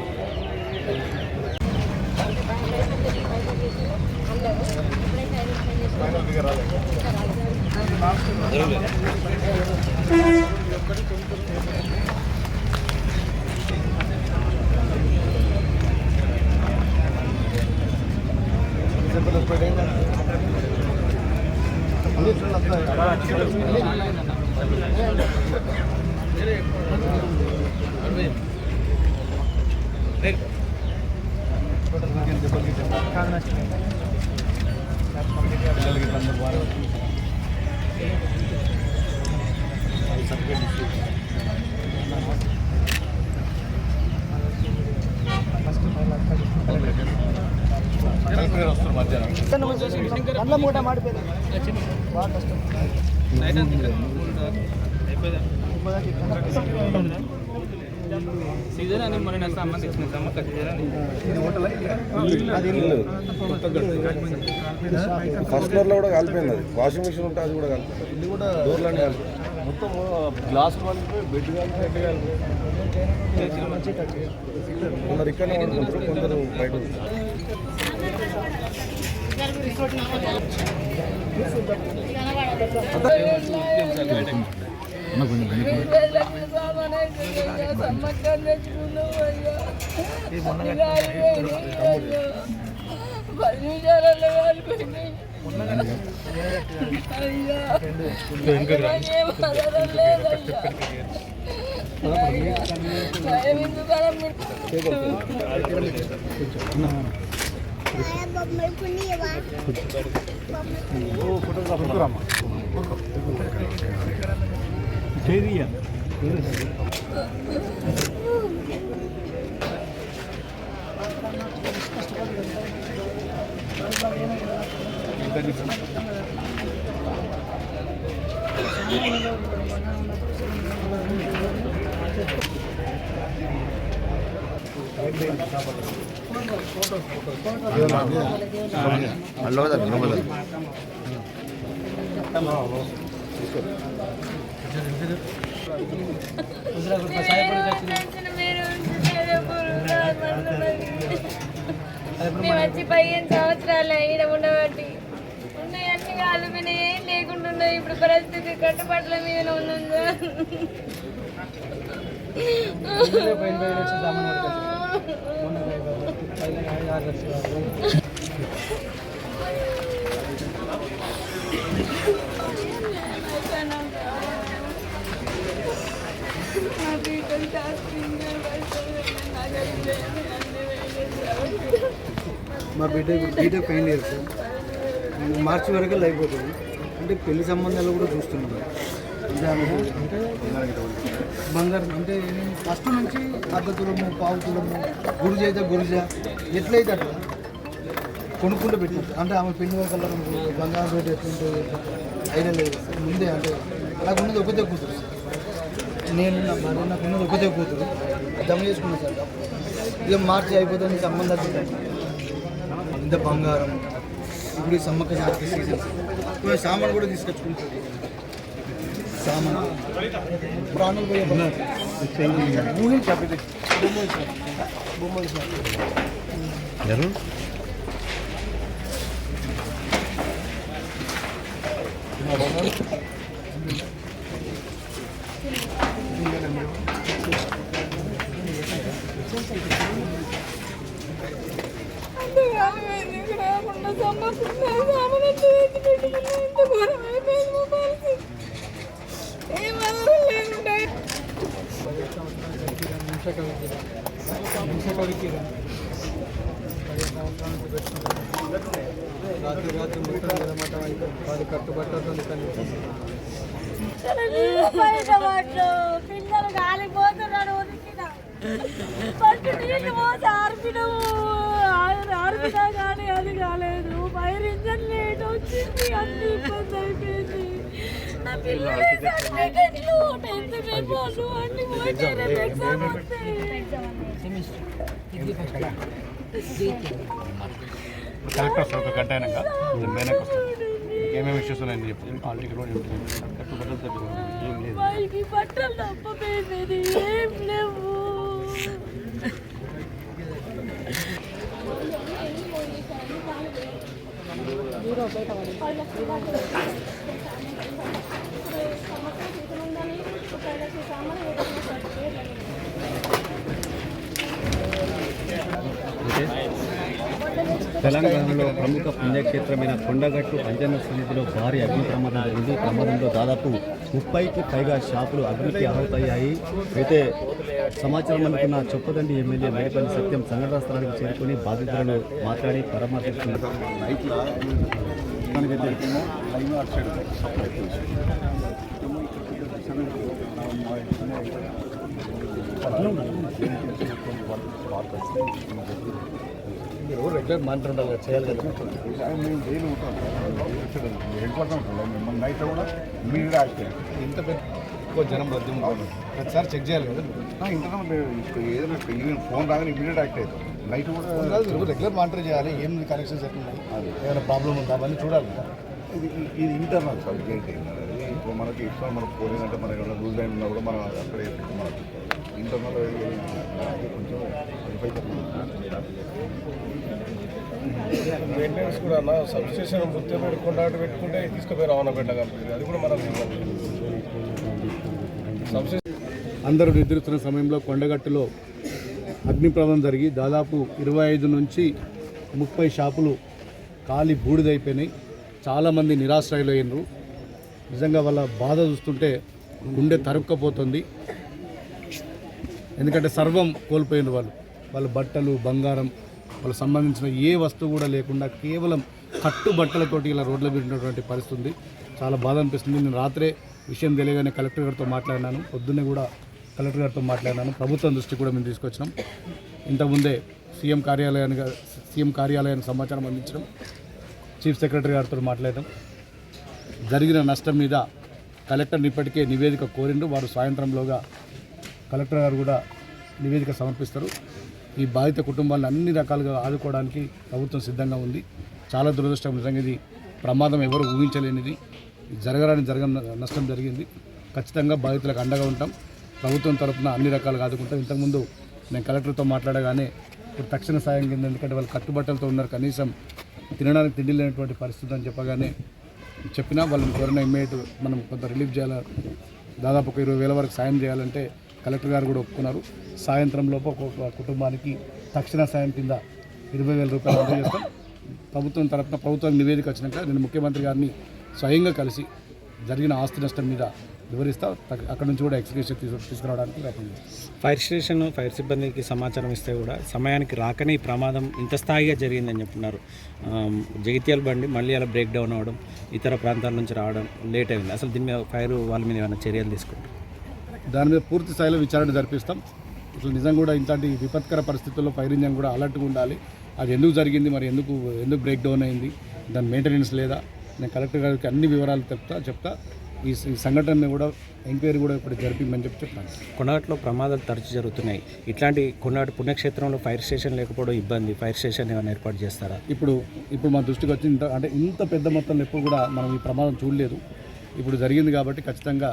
అందులో మూట మాడిపోయింది. బాగా కష్టం. సీజన్ అని మొన్న సంబంధించిన సమ్మక్క ఫస్ట్ ఫ్లోర్లో కూడా కాలిపోయింది. అది వాషింగ్ మిషన్ ఉంటే అది కూడా కాలిపోయింది. ఇది కూడా డోర్లని కాలిపోయింది. మొత్తం గ్లాస్ కాలిపోయి బెడ్ కాలిపోయి కొందరు ఇక్కడనే పడుకుంటారు, కొందరు బయట. మేము వచ్చి 15 సంవత్సరాలు ఈడ ఉండబట్టి ఉన్నాయి అన్ని కాళ్ళు మీద ఏం లేకుండా ఉన్నాయి. ఇప్పుడు పరిస్థితి కట్టుబాట్ల మీద ఉందా? మా బిడ్డ ఇప్పుడు బీటెక్ ఫైనల్ ఇయర్ సార్. మార్చి వరకు అయిపోతుంది. అంటే పెళ్లి సంబంధాలు కూడా చూస్తున్నాం. అంటే ఆమెకు బంగారం అంటే ఫస్ట్ నుంచి అర్ధ తులము, పావు తులము, గురుజ అయితే గురుజ ఎట్లయితే అట్లా కొనుక్కుంటూ పెట్టినట్టు. అంటే ఆమె పెళ్లి వరకు బంగారం రేటు ఎట్లుంటుంది ఐడియా లేదు ముందే. అంటే నాకు ఉన్నది ఒకటే కూతురు సార్. నేను నా భార్య నాకు ఉన్నది ఒకటే కూతురు జమ చేసుకున్నాను సార్. ఇక మార్చి అయిపోతుంది సంబంధాలు ఇంత బంగారం. ఇప్పుడు ఈ సమ్మక్క జాతర సీజన్ ఇప్పుడు సామాన్ కూడా తీసుకొచ్చుకుంటుంది. సామాన్ ప్రాణులు పోయే బొమ్మలు షాప్ బొమ్మలు షాప్ రాత్రి మొత్తం అది కట్టుబట్టతో పిల్లలు కాలిపోతున్నాడు. ఫస్ట్ నీళ్ళు పోతే ఆర్పినాము, ఆర్పినా కానీ అది కాలేదు. ఫైర్ ఇంజన్ లేట్ వచ్చింది, అన్ని ఇబ్బంది అయిపోయింది. నా పిల్లలు 10th పేపర్లు అన్ని పోతే రేపు ఎగ్జామ్ వస్తాయి. కలెక్టర్ సార్ ఒక గంట అయినాక మేనకు వస్తాం. ఏమేమి ఇష్యూస్ ఉన్నాయని చెప్పి ఆల్రెడీ రోడ్ కట్టుబట్టలు ఏం లేదు. బట్టలు తప్పపోయింది, ఏం లేవు. తెలంగాణలో ప్రముఖ పుణ్యక్షేత్రమైన కొండగట్టు అంజన్న సన్నిధిలో భారీ అగ్ని ప్రమాదం జరిగింది. ఈ ప్రమాదంలో దాదాపు 30కి పైగా షాపులు అగ్నికి ఆహుతయ్యాయి. అయితే సమాచారం అనుకున్న చొప్పదండి ఎమ్మెల్యే మేపల్లి సత్యం సంఘటనా స్థలానికి చేరుకుని బాధితులను మాట్లాడి పరామర్శిస్తున్నారు. మీరు రెగ్యులర్ మానిటర్ ఉండాలి, చేయాలి కదా. మేము డైలీ ఉంటాం, నైట్ కూడా ఇమీడియట్ యాక్సిడెంట్. ఇంత పెద్ద జనం రద్దీ ఉంటుంది, ప్రతిసారి చెక్ చేయాలి కదా. ఇంటర్నల్ ఏదైనా ఈవెన్ ఫోన్ రాగానే ఇమీడియట్ యాక్ట్ అవుతాం. నైట్ కూడా రెగ్యులర్ మానిటర్ చేయాలి. ఏం కనెక్షన్స్ ఎట్లున్నాయి, ఏమైనా ప్రాబ్లం ఉందా అవన్నీ చూడాలి కదా. ఇది ఇంటర్నల్ సార్. ఇప్పుడు మనకి ఇష్టం మనకు పోలేదంటే మనకి ఏమైనా లూజ్ అయిన ఉన్నా కూడా మనం అక్కడే మనకు ఇంటర్నల్ కొంచెం మెయింటెనెన్స్ కూడా అన్న సబ్స్టేషన్ గుర్తుపెట్టి కొండాటు పెట్టుకుంటే తీసుకుపోయి రావన్నపేట కంపెనీ అది కూడా మనం అందరూ నిద్రిస్తున్న సమయంలో కొండగట్టులో అగ్ని ప్రమాదం జరిగి దాదాపు 25 నుంచి 30 షాపులు కాలి బూడిదైపోయినాయి. చాలామంది నిరాశ్రయులు అయినరు. నిజంగా వాళ్ళ బాధ చూస్తుంటే గుండె తరుక్కపోతుంది. ఎందుకంటే సర్వం కోల్పోయిన వాళ్ళ బట్టలు, బంగారం, వాళ్ళకి సంబంధించిన ఏ వస్తువు కూడా లేకుండా కేవలం కట్టుబట్టలతోటి ఇలా రోడ్ల మీద ఉన్నటువంటి పరిస్థితి ఉంది. చాలా బాధ అనిపిస్తుంది. నేను రాత్రే విషయం తెలియగానే కలెక్టర్ గారితో మాట్లాడినాను, పొద్దున్నే కూడా కలెక్టర్ గారితో మాట్లాడినాను. ప్రభుత్వం దృష్టి కూడా మేము తీసుకొచ్చినాం. ఇంతకుముందే సీఎం కార్యాలయానికి సమాచారం అందించడం, చీఫ్ సెక్రటరీ గారితో మాట్లాడడం, జరిగిన నష్టం మీద కలెక్టర్ని ఇప్పటికే నివేదిక కోరిండు. వారు సాయంత్రంలోగా కలెక్టర్ గారు కూడా నివేదిక సమర్పిస్తారు. ఈ బాధిత కుటుంబాలను అన్ని రకాలుగా ఆదుకోవడానికి ప్రభుత్వం సిద్ధంగా ఉంది. చాలా దురదృష్టం, నిజంగా ఇది ప్రమాదం ఎవరు ఊహించలేనిది, నష్టం జరిగింది. ఖచ్చితంగా బాధితులకు అండగా ఉంటాం. ప్రభుత్వం తరఫున అన్ని రకాలుగా ఆదుకుంటాం. ఇంతకుముందు నేను కలెక్టర్తో మాట్లాడగానే ఇప్పుడు తక్షణ సాయం కింద, ఎందుకంటే వాళ్ళు కట్టుబట్టలతో ఉన్నారు, కనీసం తినడానికి తిండి లేనటువంటి పరిస్థితి అని చెప్పగానే చెప్పినా వాళ్ళని ఎవరైనా ఇమ్మీడియట్ మనం కొంత రిలీఫ్ చేయాలి, దాదాపు ఒక 20,000 వరకు సాయం చేయాలంటే కలెక్టర్ గారు కూడా ఒప్పుకున్నారు. సాయంత్రం లోపు ఒక్కొక్క కుటుంబానికి తక్షణ సాయం కింద 20,000 రూపాయలు అందజేస్తాం. ప్రభుత్వం తరఫున ప్రభుత్వానికి నివేదిక వచ్చినాక నేను ముఖ్యమంత్రి గారిని స్వయంగా కలిసి జరిగిన ఆస్తి నష్టం మీద వివరిస్తా. అక్కడ నుంచి కూడా ఎక్స్క్యూషన్ తీసుకురావడానికి ప్రయత్నం చేస్తాం. ఫైర్ స్టేషన్ ఫైర్ సిబ్బందికి సమాచారం ఇస్తే కూడా సమయానికి రాకనే ఈ ప్రమాదం ఇంత స్థాయిగా జరిగిందని చెప్తున్నారు. జగిత్యాల బండి మళ్ళీ అలా బ్రేక్ డౌన్ అవ్వడం, ఇతర ప్రాంతాల నుంచి రావడం లేట్ అయింది. అసలు దీని మీద ఫైర్ వాళ్ళ మీద ఏమైనా చర్యలు తీసుకుంటారు? దాని మీద పూర్తి స్థాయిలో విచారణ జరిపిస్తాం. అసలు నిజంగా కూడా ఇట్లాంటి విపత్కర పరిస్థితుల్లో ఫైర్ ఇంజన్ కూడా అలర్ట్గా ఉండాలి. అది ఎందుకు జరిగింది, మరి ఎందుకు బ్రేక్ డౌన్ అయింది, దాని మెయింటెనెన్స్ లేదా, నేను కలెక్టర్ గారికి అన్ని వివరాలు చెప్తా. ఈ సంఘటనని కూడా ఎంక్వైరీ కూడా ఇప్పుడు జరిపిందని చెప్తాను. కొన్నాటిలో ప్రమాదాలు తరచు జరుగుతున్నాయి. ఇట్లాంటి కొన్నాటి పుణ్యక్షేత్రంలో ఫైర్ స్టేషన్ లేకపోవడం ఇబ్బంది. ఫైర్ స్టేషన్ ఏమైనా ఏర్పాటు చేస్తారా? ఇప్పుడు మా దృష్టికి వచ్చి ఇంత పెద్ద మొత్తంలో ఎప్పుడు కూడా మనం ఈ ప్రమాదం చూడలేదు. ఇప్పుడు జరిగింది కాబట్టి ఖచ్చితంగా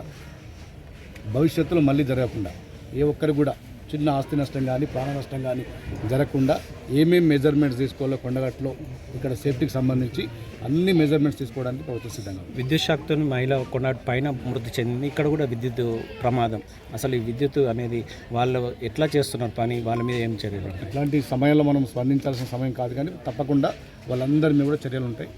భవిష్యత్తులో మళ్ళీ జరగకుండా ఏ ఒక్కరికి కూడా చిన్న ఆస్తి నష్టం కానీ ప్రాణ నష్టం కానీ జరగకుండా ఏమేమి మెజర్మెంట్స్ తీసుకోవాలో కొండగట్టులో ఇక్కడ సేఫ్టీకి సంబంధించి అన్ని మెజర్మెంట్స్ తీసుకోవడానికి ప్రభుత్వం సిద్ధంగా ఉంది. విద్యుత్ షాక్తో మహిళ కొన్నాటి పైన మృతి చెందింది. ఇక్కడ కూడా విద్యుత్ ప్రమాదం. అసలు ఈ విద్యుత్ అనేది వాళ్ళు ఎట్లా చేస్తున్నారు పని, వాళ్ళ మీద ఏం చర్యలు? ఇట్లాంటి సమయంలో మనం స్పందించాల్సిన సమయం కాదు, కానీ తప్పకుండా వాళ్ళందరి మీద కూడా చర్యలు ఉంటాయి.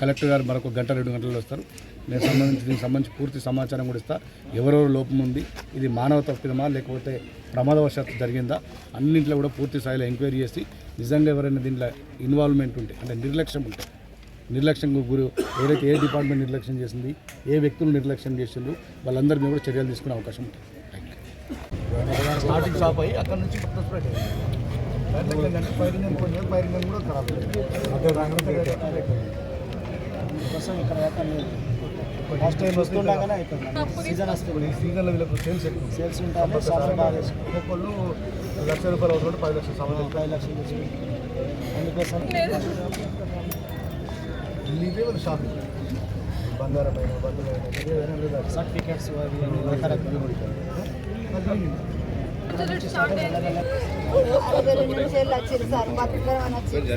కలెక్టర్ గారు మరొక 1-2 గంటల్లో వస్తారు. దీనికి సంబంధించి పూర్తి సమాచారం కూడా ఇస్తా. ఎవరెవరు లోపం ఉంది, ఇది మానవ తప్పిదమా లేకపోతే ప్రమాదవశాత్తు జరిగిందా, అన్నింటిలో కూడా పూర్తి స్థాయిలో ఎంక్వైరీ చేసి నిజంగా ఎవరైనా దీంట్లో ఇన్వాల్వ్మెంట్ ఉంటే, అంటే నిర్లక్ష్యం గురి ఎవరైతే ఏ డిపార్ట్మెంట్ నిర్లక్ష్యం చేసింది, ఏ వ్యక్తులు నిర్లక్ష్యం చేసిండ్రు, వాళ్ళందరి మీద కూడా చర్యలు తీసుకునే అవకాశం ఉంటుంది. స్టార్టింగ్ స్టాప్ అయ్యి అక్కడ నుంచి స్ప్రెడ్ అయ్యింది. ఫైర్ ఇంజన్ కూడా ఖరాబ్ కోసం ఇక్కడ ఫస్ట్ టైం వస్తుండగానే అయిపోయింది. సీజన్ వస్తుంది, ఈ సీజన్లో వీళ్ళకు సేల్స్ ఉంటాయి. ఒక్కొక్కళ్ళు 1,00,000 రూపాయలు అవుతుంటే 10 లక్షలు సంవత్సరం 5 లక్షలు తెచ్చి అందుకోసం ఇదే వాళ్ళ షాపింగ్ బంగారం అయినా బంధువులు సర్టిఫికేట్స్ అవి రకరకాల 62 నిమిషాలు వచ్చింది సార్. బతుకమని వచ్చింది.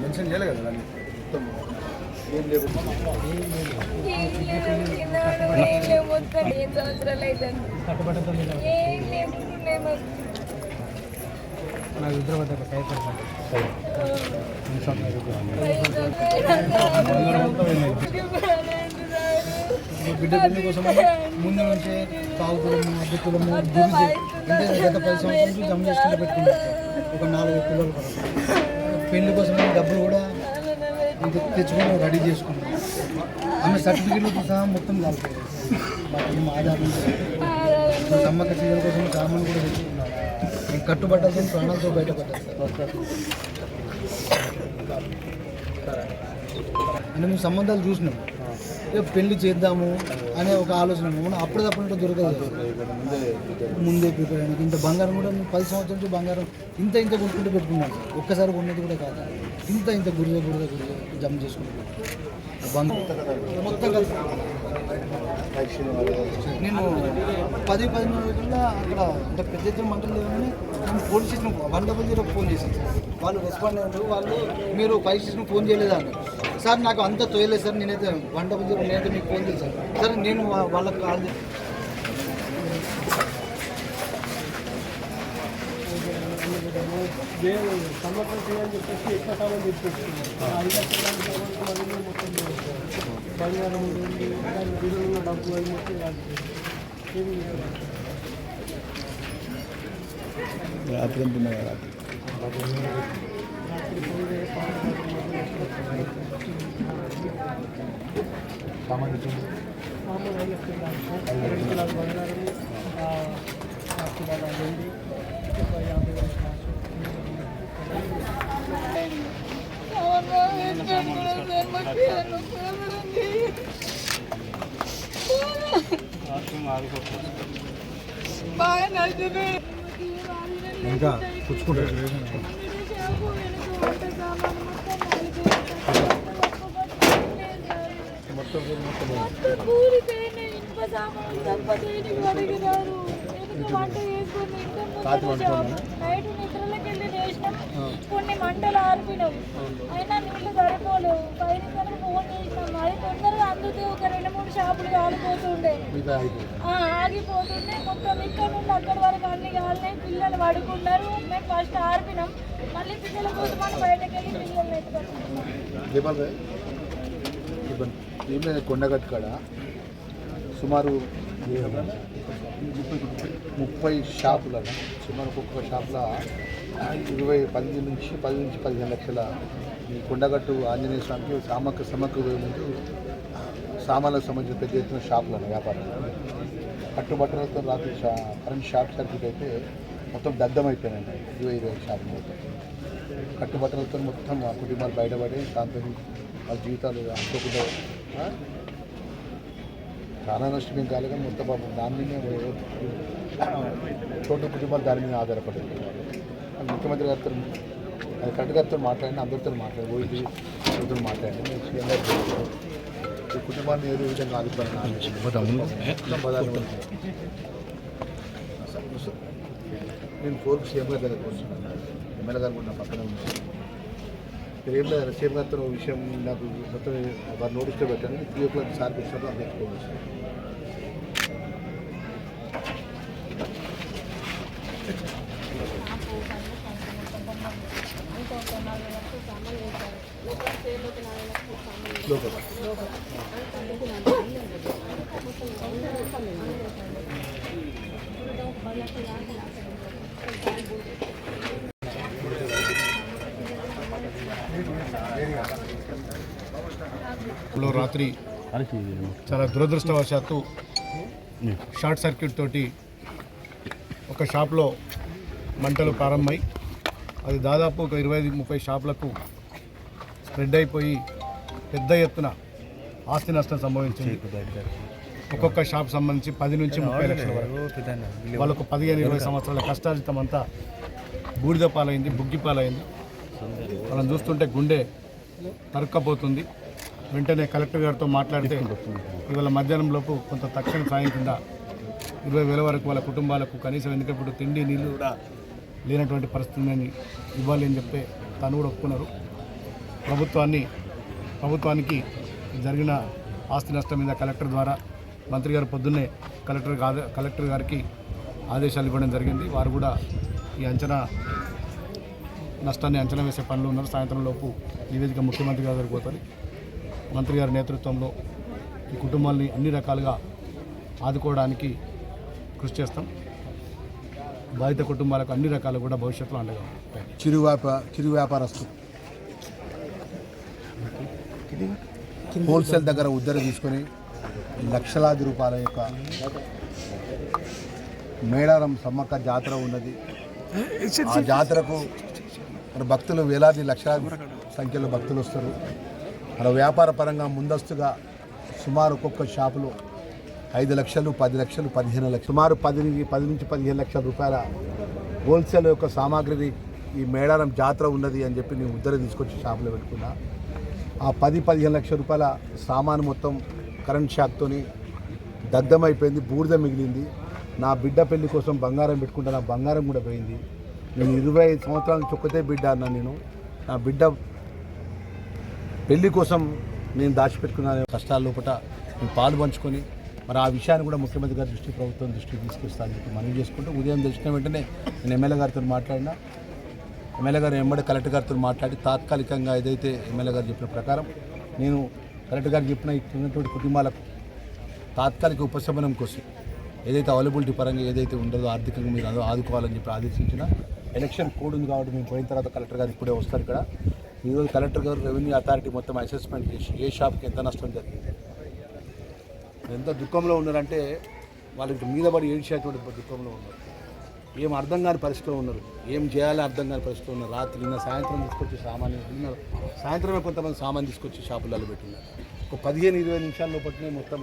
మెన్షన్ చేయలే కదా దాన్ని మొత్తం ఏం లేదు. నాకు హైదరాబాద్ బిడ్డ పెళ్లి కోసం ముందు నుంచే తాగుతులము అద్దెతులము గురించి అంటే గత 10 సంవత్సరాల నుంచి జమ చేసుకుంటూ పెట్టుకున్నాం. ఒక 4 పిల్లలు పెళ్లి కోసం డబ్బులు కూడా తెచ్చుకొని రెడీ చేసుకున్నాం. ఆమె సర్టిఫికెట్లు సహా మొత్తం కలిపి ఆధార్ సమ్మక్క సీజన్ కోసం సామాన్ కూడా తెచ్చుకున్నాం. నేను కట్టుబడ్డాల్సిన ప్రాణాలతో బయటపడ్డాను. అంటే మేము సంబంధాలు చూసినాం. ఇక పెళ్లి చేద్దాము అనే ఒక ఆలోచన మనం అప్పటిదప్పుడు దొరకదు. ముందే ప్రిపేర్ అయినా ఇంత బంగారం కూడా నేను 10 సంవత్సరాల నుంచి బంగారం ఇంత కొనుక్కుంటూ పెట్టుకున్నాను. ఒక్కసారి కొన్నది కూడా కాదు, ఇంత గురిద జమ చేసుకుంటాను మొత్తం కలిసి. నేను 10-11 రోజుల్లో అక్కడ అంటే పెద్ద ఎత్తున మంటలు లేవని నేను పోలీస్ స్టేషన్ 100 ఫోన్ చేశాను సార్. వాళ్ళు రెస్పాండ్ అయ్యారు. వాళ్ళు మీరు 5 స్టేషన్ ఫోన్ చేయలేదా అని. సార్ నాకు అంతా తోయలేదు సార్, నేనైతే 100 నేనైతే మీకు ఫోన్ చేశాను సార్. నేను వాళ్ళకి కాల్ చేసి సంవత్సరం చేయాలని చెప్పేసి ఎక్కువ కాలం తెచ్చిపెట్టుకున్నాను. 5 లక్షల మొత్తం బంగారం దాని బిల్లులు ఉన్న డబ్బు అది మొత్తం రాత్రి అంటున్నాయి కదా. మామూలు 5 కిలోల బంగారం, 6 కిలోల వెండి, 50 బాగా నచ్చింది. ఇంకా పుచ్చుకుంటారు. కొన్ని మంటలు ఆర్పినాం, అయినా నీళ్ళు సరిపోలేవు. పైన ఫోన్ చేసినాం, అది తొందరగా అందుకే ఒక 2-3 షాపులు కాలిపోతుండే, ఆగిపోతుండే. మొత్తం ఇక్కడ నుండి అక్కడి వరకు అన్ని కాలినాయి. పిల్లలు పడుకున్నారు. మేము ఫస్ట్ ఆర్పినాం, మళ్ళీ పిల్లల కోసం బయటకు వెళ్ళి పిల్లల్ని ఎత్తుకొచ్చుకున్నాం. కొండగట్టు కాడ సుమారు 30 షాపులలో సుమారు ఒక్కొక్క షాపులో 10 నుంచి 15 లక్షల ఈ కొండగట్టు ఆంజనేయ స్వామికి సమగ్ర ముందు సామాన్లకు సంబంధించిన పెద్ద ఎత్తున షాపులను వ్యాపారం కట్టుబట్టలతో రాత్రి కరెంట్ షార్ట్ సర్క్యూట్ అయితే మొత్తం దగ్ధమైపోయినాయి. 20 షాపులు మొత్తం కట్టుబట్టలతో మొత్తం ఆ కుటుంబాలు బయటపడి దాంతో వాళ్ళ జీవితాలు అనుకోకుండా చాలా నష్టమేం కాలేదు. మొత్తం పాపం దాని మీద చోటు కుటుంబాలు దాని మీద ఆధారపడింది. ముఖ్యమంత్రి గారితో కరెక్ట్ గారితో మాట్లాడిన అందరితో పోయింది మాట్లాడి ఈ కుటుంబాన్ని ఏదో విధంగా ఆదుకోవాలని నేను 4 సీఎం గారి దగ్గరకు వస్తున్నాను. ఎమ్మెల్యే గారు కూడా నా పక్కన ఉన్నాను. ఏం లేదు, సీఎం గారితో విషయం నాకు మొత్తం వారు నోటీస్లో పెట్టాను. 3 o'clock సార్ వచ్చినప్పుడు అందరికి ఫోన్ చేస్తాను. రాత్రి చాలా దురదృష్టవశాత్తు షార్ట్ సర్క్యూట్ తోటి ఒక షాప్లో మంటలు ప్రారంభమై అది దాదాపు ఒక 25-30 షాపులకు స్ప్రెడ్ అయిపోయి పెద్ద ఎత్తున ఆస్తి నష్టం సంభవించింది. ఒక్కొక్క షాప్ సంబంధించి 10 నుంచి 30 లక్షల వరకు వాళ్ళకు 15-20 సంవత్సరాల కష్టార్జితం అంతా బూడిద పాలైంది, బుగ్గి పాలైంది. మనం చూస్తుంటే గుండె తరుక్కపోతుంది. వెంటనే కలెక్టర్ గారితో మాట్లాడితే ఇవాళ మధ్యాహ్నం లోపు కొంత తక్షణ సాయం కింద 20,000 వరకు వాళ్ళ కుటుంబాలకు కనీసం ఎందుకంటే ఇప్పుడు తిండి నీళ్ళు కూడా లేనటువంటి పరిస్థితిని ఇవ్వాలి అని చెప్పి తను కూడా ఒప్పుకున్నారు. ప్రభుత్వానికి జరిగిన ఆస్తి నష్టం మీద కలెక్టర్ ద్వారా మంత్రి గారు పొద్దున్నే కలెక్టర్ గారికి ఆదేశాలు ఇవ్వడం జరిగింది. వారు కూడా ఈ నష్టాన్ని అంచనా వేసే పనులు ఉన్నారు. సాయంత్రం లోపు నివేదిక ముఖ్యమంత్రి గారి దగ్గరికి పోతుంది. మంత్రి గారి నేతృత్వంలో ఈ కుటుంబాలని అన్ని రకాలుగా ఆదుకోవడానికి కృషి చేస్తాం. బాధిత కుటుంబాలకు అన్ని రకాలు కూడా భవిష్యత్తులో అండగా చిరు వ్యాపారస్తు హోల్సేల్ దగ్గర ఉద్దరి తీసుకొని లక్షలాది రూపాయల యొక్క మేడారం సమ్మక్క జాతర ఉన్నది. ఆ జాతరకు మన భక్తులు వేలాది లక్షలాది సంఖ్యలో భక్తులు వస్తారు. మన వ్యాపార పరంగా ముందస్తుగా సుమారు ఒక్కొక్క షాపులో 5 లక్షలు 10 లక్షలు 15 లక్షలు సుమారు 10 నుంచి 15 లక్షల రూపాయల హోల్సేల్ యొక్క సామాగ్రిని ఈ మేడారం జాతర ఉన్నది అని చెప్పి నేను ఉద్దర తీసుకొచ్చి షాపులో పెట్టుకున్నా. ఆ 10-15 లక్షల రూపాయల సామాను మొత్తం కరెంట్ షాక్తోని దగ్ధమైపోయింది, బూడిద మిగిలింది. నా బిడ్డ పెళ్లి కోసం బంగారం పెట్టుకుంటే నా బంగారం కూడా పోయింది. నేను 25 సంవత్సరాల నుంచి ఒక్కతే బిడ్డ అన్నా. నేను నా బిడ్డ పెళ్లి కోసం నేను దాచిపెట్టుకున్న కష్టాల లోపల నేను పాలు పంచుకొని మరి ఆ విషయాన్ని కూడా ముఖ్యమంత్రి గారి దృష్టి ప్రభుత్వం దృష్టికి తీసుకొస్తానని చెప్పి మనవి చేసుకుంటూ ఉదయం తెలిసిన వెంటనే నేను ఎమ్మెల్యే గారితో మాట్లాడినా. ఎమ్మెల్యే గారు వెంబడి కలెక్టర్ గారితో మాట్లాడి తాత్కాలికంగా ఏదైతే ఎమ్మెల్యే గారు చెప్పిన ప్రకారం నేను కలెక్టర్ గారు చెప్పిన ఇచ్చినటువంటి కుటుంబాలకు తాత్కాలిక ఉపశమనం కోసం ఏదైతే అవైలబిలిటీ పరంగా ఏదైతే ఉండదో ఆర్థికంగా మీరు ఆదుకోవాలని చెప్పి ఆదేశించిన. ఎలక్షన్ కోడ్ ఉంది కాబట్టి మేము పోయిన తర్వాత కలెక్టర్ గారు ఇప్పుడే వస్తారు ఇక్కడ. ఈరోజు కలెక్టర్ గారు రెవెన్యూ అథారిటీ మొత్తం అసెస్మెంట్ చేసి ఏ షాప్కి ఎంత నష్టం జరిగింది, ఎంత దుఃఖంలో ఉన్నారంటే వాళ్ళకి మీద పడి ఏడ్చేటువంటి దుఃఖంలో ఉన్నారు. ఏం అర్థం కాని పరిస్థితిలో ఉన్నారు, ఏం చేయాలో అర్థం కాని పరిస్థితిలో ఉన్నారు. రాత్రి నిన్న సాయంత్రం తీసుకొచ్చి సాయంత్రమే కొంతమంది సామాన్ తీసుకొచ్చి షాపులలో పెట్టినారు. ఒక 15-20 నిమిషాల లోపలనే మొత్తం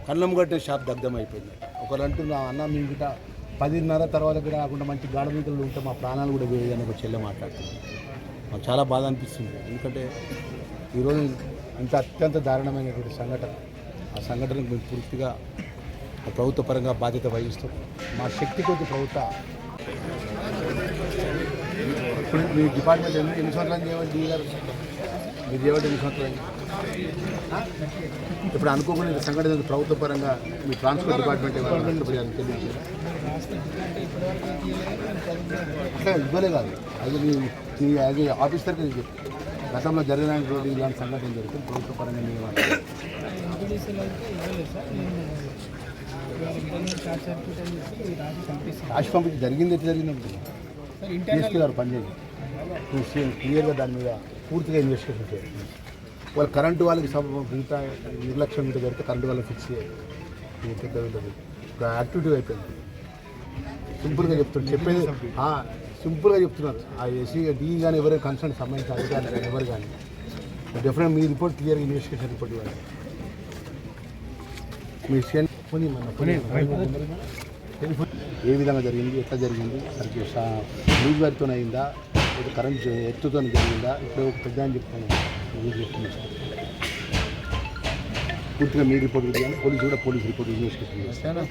కళ్ళం కట్టే షాప్ దగ్ధం అయిపోయింది. ఒకరు అంటున్నా అన్న మీ గిట 10:30 తర్వాత కూడా కాకుండా మంచి గాఢ నిద్రలు ఉంటే మా ప్రాణాలు కూడా వేయని ఒక చెల్లె మాట్లాడుతుంది. మాకు చాలా బాధ అనిపిస్తుంది. ఎందుకంటే ఈరోజు ఇంత అత్యంత దారుణమైనటువంటి సంఘటన, ఆ సంఘటనకు మేము పూర్తిగా ప్రభుత్వ పరంగా బాధ్యత వహిస్తాం. మా శక్తి కొద్ది ప్రభుత్వ ఇప్పుడు మీ డిపార్ట్మెంట్ ఎన్ని సంవత్సరాలు చేయబట్టి డీ గారు మీరు చేయబట్టి ఎన్ని సంవత్సరాలు ఇప్పుడు అనుకోకుండా సంఘటన ప్రభుత్వ పరంగా మీ ట్రాన్స్పోర్ట్ డిపార్ట్మెంట్ తెలియజేశారు. అట్లా ఇవ్వలే కాదు, అది మీ యాజ్ ఏ ఆఫీసర్కి నేను చెప్పి గతంలో జరిగిన రోజు ఇలాంటి సంఘటన జరుగుతుంది ప్రభుత్వ పరంగా నేను రాసి పంపించి జరిగింది ఎట్లా జరిగిందంటే డిఎస్పీ గారు పనిచేయండి క్లియర్గా దాని మీద పూర్తిగా ఇన్వెస్టిగేషన్ చేయాలి. వాళ్ళు కరెంటు వాళ్ళకి మిగతా నిర్లక్ష్యం మీద జరిగితే కరెంటు వాళ్ళకి ఫిక్స్ చేయాలి. యాక్టివిటీ అయిపోయింది. సింపుల్గా చెప్తున్నారు, చెప్పేది సింపుల్గా చెప్తున్నారు. ఆ ఎస్సీ డీ కానీ ఎవరైనా కన్సర్న్ సంబంధించిన అధికారులు కానీ ఎవరు కానీ డెఫినెట్ మీ రిపోర్ట్ క్లియర్గా ఇన్వెస్టిగేషన్ రిపోర్ట్ ఇవ్వాలి. మీ ఏ విధంగా జరిగింది, ఎట్లా జరిగింది, సరికి లూజ్ వారితో అయిందా, లేదా కరెంట్ ఎత్తుతో జరిగిందా, ఇప్పుడు ఒక పెద్ద అని చెప్తాను పూర్తిగా మీ రిపోర్ట్ ఇవ్వాలి. పోలీసు కూడా పోలీస్ రిపోర్ట్ ఇన్వెస్టిగేషన్ చేస్తాను.